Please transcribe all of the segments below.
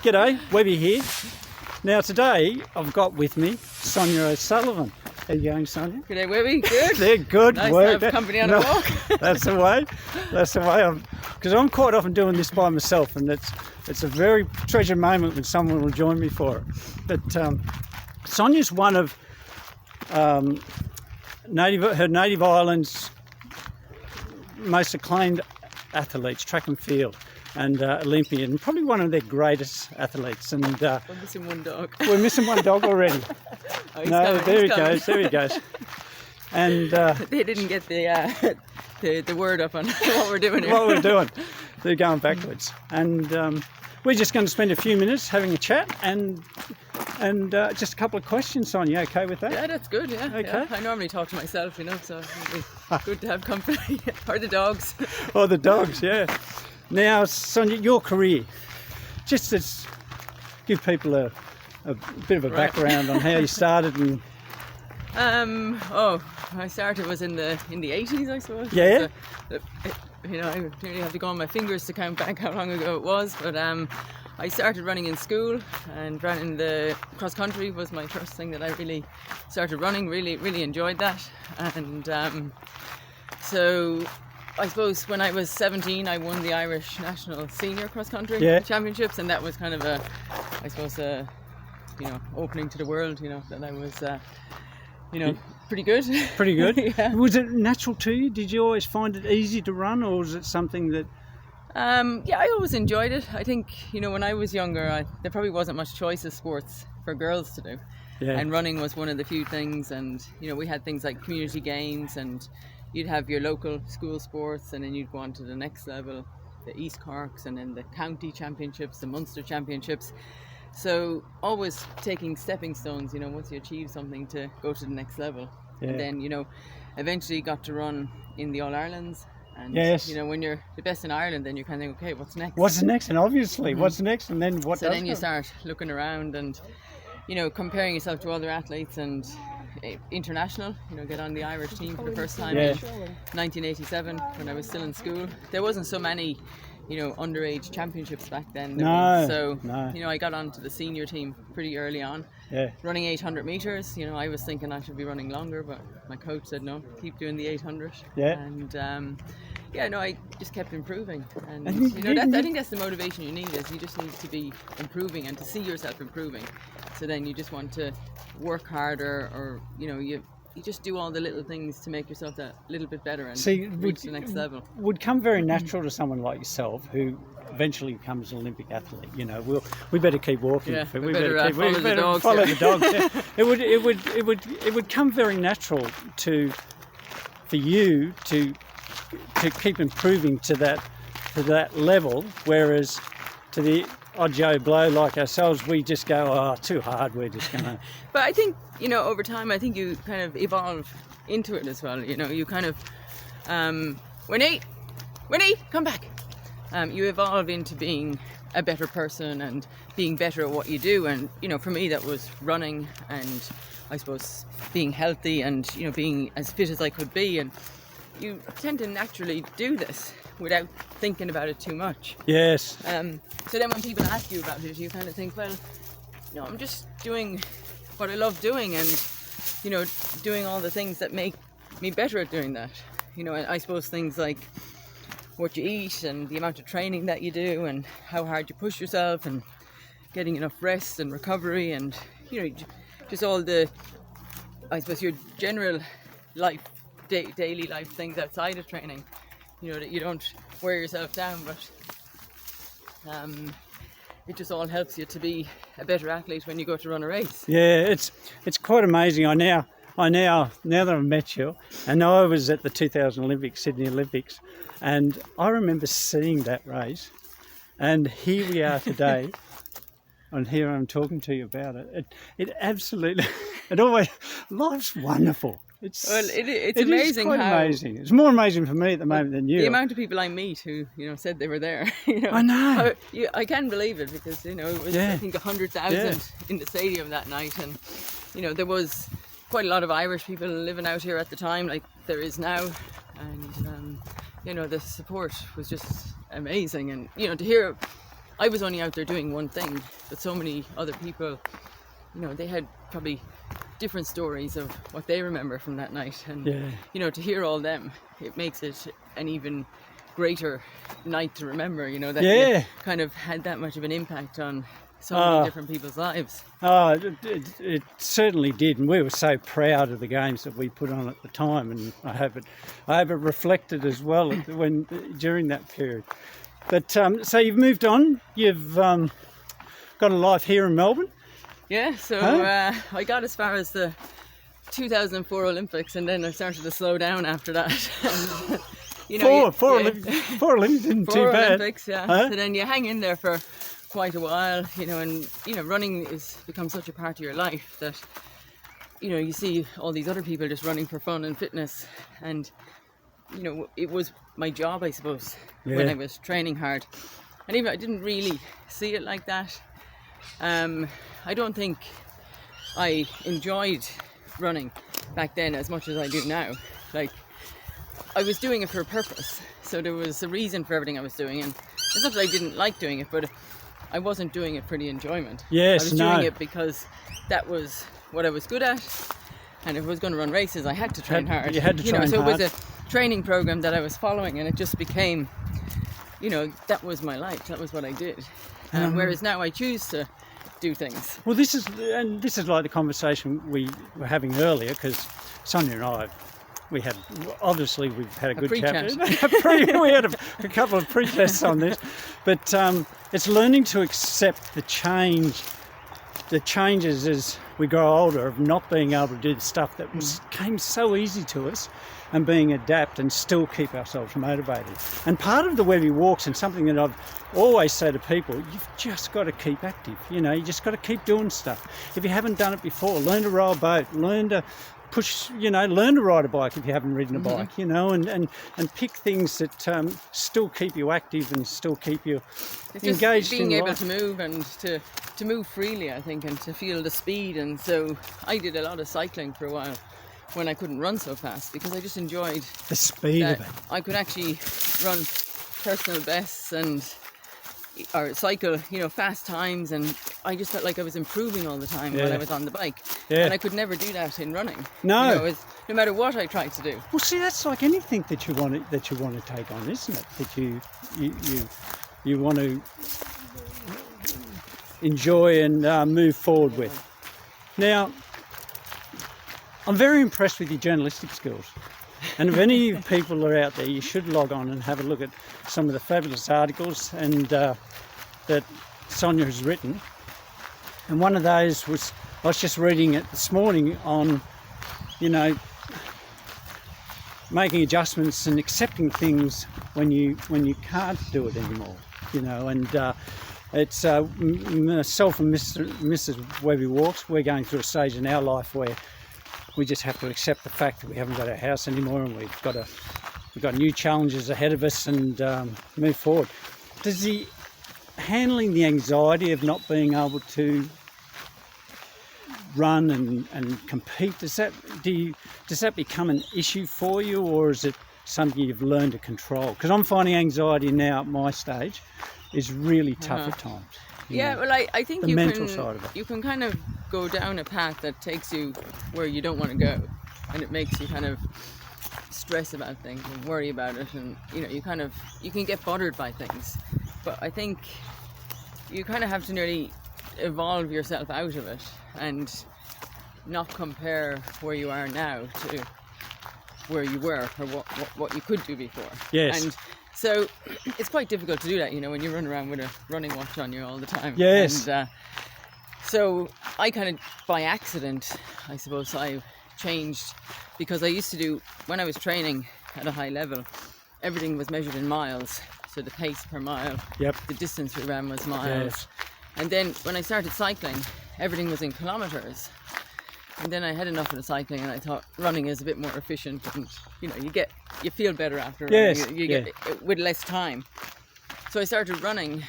G'day, Webby here. Now today I've got with me Sonia O'Sullivan. How you going, Sonia? G'day, Webby. Good. They're good. Nice work. to have company on a walk. That's the way. That's the way. Because I'm quite often doing this by myself, and it's a very treasured moment when someone will join me for it. But Sonia's one of her native island's most acclaimed athletes, track and field, and Olympian, probably one of their greatest athletes. And We're missing one dog. we're missing one dog already. Oh, he's No, coming, there he he's coming. goes. There he goes. And They didn't get the word up on what we're doing here. what we're doing, they're going backwards. And we're just going to spend a few minutes having a chat and just a couple of questions on you. Okay with that? Yeah, that's good. Yeah. Okay. Yeah. I normally talk to myself, so it's good to have company. Or the dogs. Oh, the dogs, yeah. Now, Sonia, your career, just to give people a bit of a background on how you started and. I started was in the 80s, I suppose. Yeah. I nearly have to go on my fingers to count back how long ago it was, but I started running in school, and running the cross country was my first thing that I really started running. Really enjoyed that, and so I suppose when I was 17, I won the Irish National Senior Cross Country Championships, and that was kind of opening to the world. That I was. Pretty good. Pretty good. Yeah. Was it natural to you? Did you always find it easy to run, or was it something that... I always enjoyed it. I think, when I was younger, there probably wasn't much choice of sports for girls to do. Yeah. And running was one of the few things, and, we had things like community games, and you'd have your local school sports, and then you'd go on to the next level, the East Corks, and then the county championships, the Munster championships. So always taking stepping stones, once you achieve something, to go to the next level. Yeah. And then, eventually got to run in the All-Irelands. And, Yes. when you're the best in Ireland, then you kind of think, okay, what's next? What's next? And obviously, what's next? And then what So does then you come? start looking around and, comparing yourself to other athletes and international, get on the Irish team for the first time Yeah. in 1987 when I was still in school. There wasn't so many underage championships back then. No. I got onto the senior team pretty early on. Yeah. Running 800 meters, I was thinking I should be running longer, but my coach said no, keep doing the 800. Yeah. And I just kept improving. And I I think that's the motivation you need. Is you just need to be improving and to see yourself improving. So then you just want to work harder, or you just do all the little things to make yourself that little bit better and reach the next level. Would come very natural to someone like yourself who eventually becomes an Olympic athlete. We better keep walking. Yeah, we better follow the dogs. Follow the dogs. Yeah. It would come very natural for you to keep improving to that level, whereas to the odd Joe Blow like ourselves, we just go, too hard, we're just gonna. But I think, over time, I think you kind of evolve into it as well. You kind of, Winnie, come back. You evolve into being a better person and being better at what you do. And, for me, that was running and I suppose being healthy and, being as fit as I could be. And you tend to naturally do this without thinking about it too much. Yes. So then when people ask you about it, you kind of think, well, I'm just doing what I love doing and, doing all the things that make me better at doing that. I suppose things like what you eat and the amount of training that you do and how hard you push yourself and getting enough rest and recovery and, just all the, I suppose, your general life, daily life things outside of training, that you don't wear yourself down, but it just all helps you to be a better athlete when you go to run a race. Yeah, it's quite amazing. Now that I've met you, and I was at the 2000 Olympics, Sydney Olympics, and I remember seeing that race, and here we are today, and here I'm talking to you about it. It absolutely, life's wonderful. It's amazing. Quite amazing. It's more amazing for me at the moment than you. The amount of people I meet who said they were there. I know. I can't believe it because it was I think 100,000 in the stadium that night, and there was quite a lot of Irish people living out here at the time, like there is now, and the support was just amazing, and to hear I was only out there doing one thing, but so many other people, you know, they had probably different stories of what they remember from that night, and you know, to hear all them, it makes it an even greater night to remember, you know, that you kind of had that much of an impact on so many different people's lives. It certainly did, and we were so proud of the games that we put on at the time, and I have it reflected as well during that period. But so you've moved on, you've got a life here in Melbourne. Yeah, so I got as far as the 2004 Olympics, and then I started to slow down after that. And, you know, four Olympics isn't too bad. Olympics, yeah. So then you hang in there for quite a while, you know, and you know, running has become such a part of your life that, you know, you see all these other people just running for fun and fitness, and you know, it was my job, I suppose, when I was training hard. And even I didn't really see it like that. I don't think I enjoyed running back then as much as I do now. Like, I was doing it for a purpose, so there was a reason for everything I was doing, and it's not that I didn't like doing it, but I wasn't doing it for the enjoyment. Yes, I was doing it because that was what I was good at, and if I was going to run races, I had to train hard. You had to train hard. So it was a training program that I was following, and it just became, you know, that was my life. That was what I did. Whereas now I choose to do things. Well, this is like the conversation we were having earlier, because Sonia and I, we've had a good chat. We had a couple of pre-tests on this, but it's learning to accept the changes as we grow older, of not being able to do the stuff that came so easy to us, and being adapt and still keep ourselves motivated. And part of the Webby Walks, and something that I've always said to people, you've just got to keep active. You know, you just got to keep doing stuff. If you haven't done it before, learn to row a boat, learn to push, you know, learn to ride a bike if you haven't ridden a bike, you know, and pick things that still keep you active and still keep you engaged in life. Being able to move and to move freely, I think, and to feel the speed. And so I did a lot of cycling for a while when I couldn't run so fast, because I just enjoyed the speed of it. I could actually run personal bests or cycle, you know, fast times, and I just felt like I was improving all the time when I was on the bike. And I could never do that in running. No. You know, no matter what I tried to do. Well, see, that's like anything that you want to take on, isn't it? That you want to enjoy and move forward with. Now, I'm very impressed with your journalistic skills. And if any people are out there, you should log on and have a look at some of the fabulous articles that Sonia has written. And one of those was, I was just reading it this morning on, you know, making adjustments and accepting things when you can't do it anymore, you know. And it's myself and Mrs. Webby Walks, we're going through a stage in our life where we just have to accept the fact that we haven't got our house anymore, and we've got new challenges ahead of us, and move forward. Does handling the anxiety of not being able to run and compete, does that become an issue for you, or is it something you've learned to control? Because I'm finding anxiety now at my stage is really tough at times. Yeah, well, I think the mental side of it. You can kind of go down a path that takes you where you don't want to go, and it makes you kind of stress about things and worry about it, and you know, you can get bothered by things. But I think you kind of have to nearly evolve yourself out of it and not compare where you are now to where you were, or what you could do before. Yes. And so it's quite difficult to do that, you know, when you run around with a running watch on you all the time. Yes. And so I kind of, by accident, I suppose, I changed, because I used to do, when I was training at a high level, everything was measured in miles. So the pace per mile, the distance we ran was miles. Yes. And then when I started cycling, everything was in kilometres. And then I had enough of the cycling, and I thought running is a bit more efficient, and you know, you feel better after running. You get with less time. So I started running,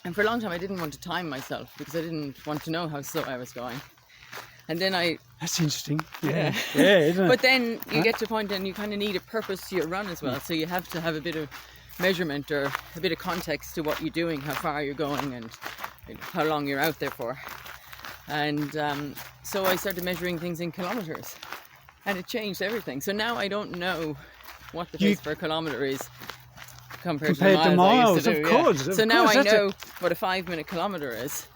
and for a long time I didn't want to time myself, because I didn't want to know how slow I was going. And then that's interesting. Yeah, isn't it? But then you get to a point, and you kind of need a purpose to your run as well. So you have to have a bit of measurement or a bit of context to what you're doing, how far you're going, and how long you're out there for. And so I started measuring things in kilometers, and it changed everything. So now I don't know what the pace per kilometer is compared to the miles I used to do. Of course. So now I know what a 5-minute kilometer is,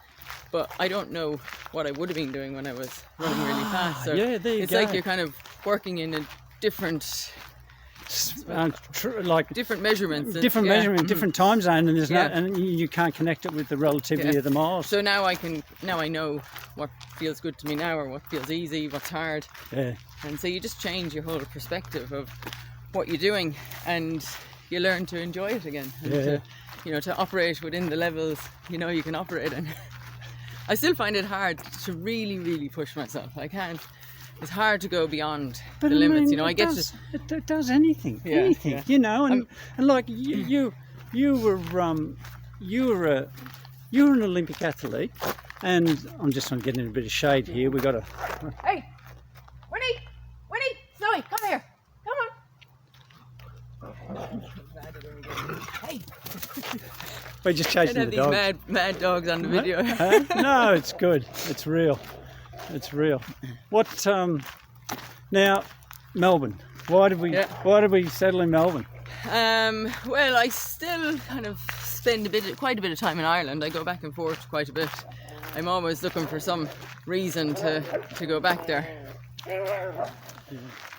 but I don't know what I would have been doing when I was running really fast. So yeah, there you it's go. like you're kind of working in a different, different measurements, different time zone, and there's and you can't connect it with the relativity of the miles. So now I know what feels good to me now, or what feels easy, what's hard. Yeah. And so you just change your whole perspective of what you're doing, and you learn to enjoy it again, and to operate within the levels you can operate in. I still find it hard to really push myself. I can't. It's hard to go beyond the limits. It does anything, and like you were an Olympic athlete, and I'm just going to get in a bit of shade here. We got to. Hey, Winnie, Zoe, come here, come on. Hey. We're just chasing the dogs. These mad dogs on the video. No, it's good. It's real. It's real. What? Now, Melbourne. Why did we settle in Melbourne? Well, I still kind of spend quite a bit of time in Ireland. I go back and forth quite a bit. I'm always looking for some reason to go back there.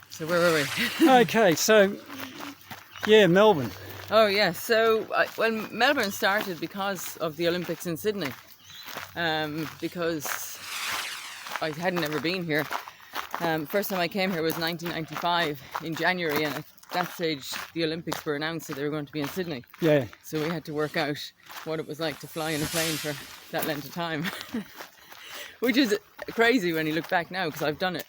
So where were we? Okay, so Melbourne. Oh yeah, so Melbourne started because of the Olympics in Sydney, because I hadn't ever been here. First time I came here was 1995 in January, and at that stage the Olympics were announced that they were going to be in Sydney. Yeah. So we had to work out what it was like to fly in a plane for that length of time, which is crazy when you look back now, because I've done it,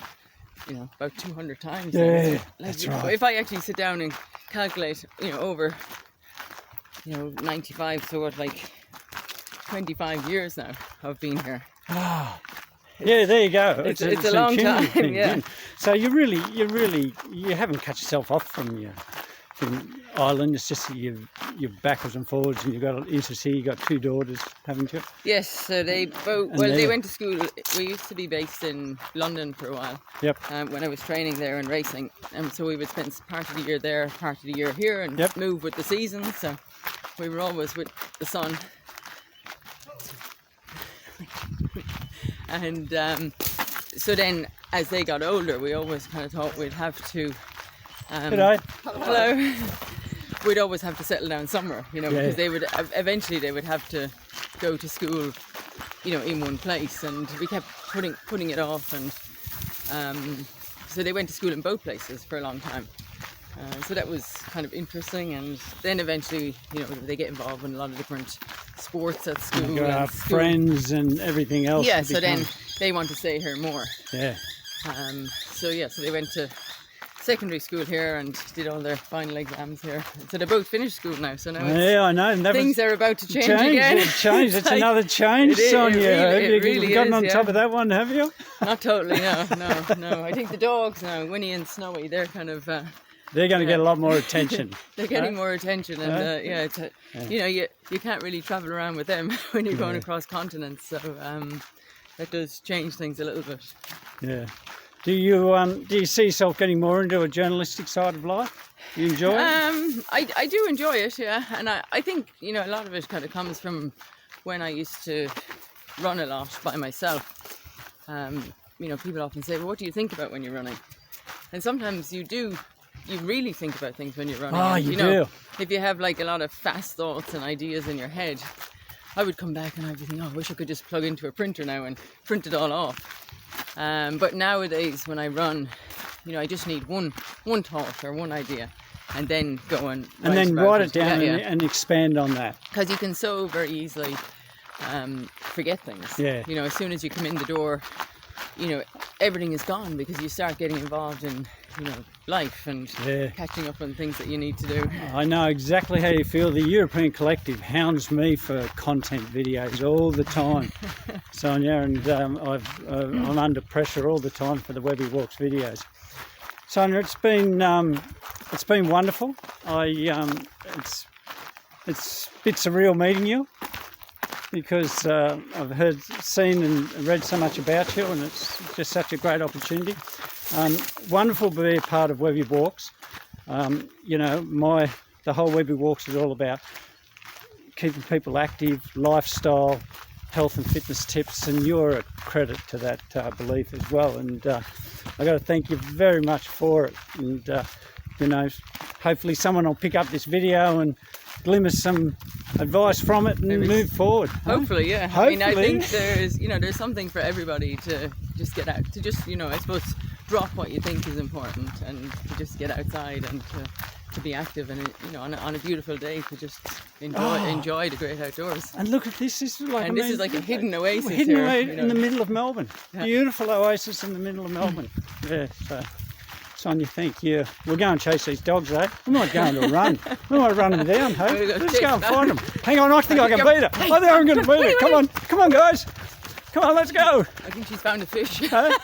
about 200 times. Yeah, that's right. If I actually sit down and calculate, over, 95, so what, like 25 years now I've been here. Yeah, there you go. It's a long time, thing. So you haven't cut yourself off from Ireland. It's just you're backwards and forwards, and you've got interest here. You've got 2 daughters, haven't you? Yes, so they both. Well, they went to school. We used to be based in London for a while. Yep. When I was training there and racing, and so we would spend part of the year there, part of the year here, and move with the seasons. So we were always with the sun. And so then, as they got older, we always kind of thought we'd have to. Hello. We'd always have to settle down somewhere, because they would eventually have to go to school, in one place, and we kept putting it off, and so they went to school in both places for a long time. So that was kind of interesting, and then eventually, they get involved in a lot of different sports at school. And friends and everything else. Yeah, so then they want to stay here more. Yeah. So they went to secondary school here and did all their final exams here. So they both finished school now. So now I know. Things are about to change again. It's another change, Sonia. Have you gotten on top of that one, have you? Not totally, no. I think the dogs now, Winnie and Snowy, they're kind of... they're going to get a lot more attention. They're getting more attention, and you can't really travel around with them when you're going across continents. So that does change things a little bit. Yeah. Do you see yourself getting more into a journalistic side of life? You enjoy it? I do enjoy it, yeah, and I think a lot of it kind of comes from when I used to run a lot by myself. People often say, "Well, what do you think about when you're running?" And sometimes you do. You really think about things when you're running. Oh, you do. If you have like a lot of fast thoughts and ideas in your head, I would come back and I'd be thinking, I wish I could just plug into a printer now and print it all off. But nowadays when I run, I just need one thought or one idea, and then go and write it down and expand on that. Because you can so very easily forget things. Yeah. As soon as you come in the door, everything is gone, because you start getting involved in life and catching up on things that you need to do. I know exactly how you feel. The European Collective hounds me for content videos all the time, Sonia, and I'm under pressure all the time for the Webby Walks videos. Sonia, it's been wonderful. it's a bit surreal meeting you, because I've seen and read so much about you, and it's just such a great opportunity. Wonderful to be a part of Webby Walks. You know, the whole Webby Walks is all about keeping people active, lifestyle, health and fitness tips, and you're a credit to that belief as well. And I've got to thank you very much for it. And you know, hopefully someone will pick up this video and glimmer some advice from it and move forward. Hopefully, yeah. Hopefully. I mean, I think there's something for everybody to just get out, to just, I suppose, drop what you think is important and to just get outside and to be active, and on a beautiful day to just enjoy the great outdoors. And look at this. This is like this is like a hidden oasis in the middle of Melbourne. Yeah. Beautiful oasis in the middle of Melbourne. Yeah. So, Sonia, thank you. We'll go and chase these dogs, eh? We might go into a run. We might run them down, hey? Let's go and find them. Hang on, I think I can beat her. I think I'm going to beat her. Come on, guys. Come on, let's go. I think she's found a fish. Hey?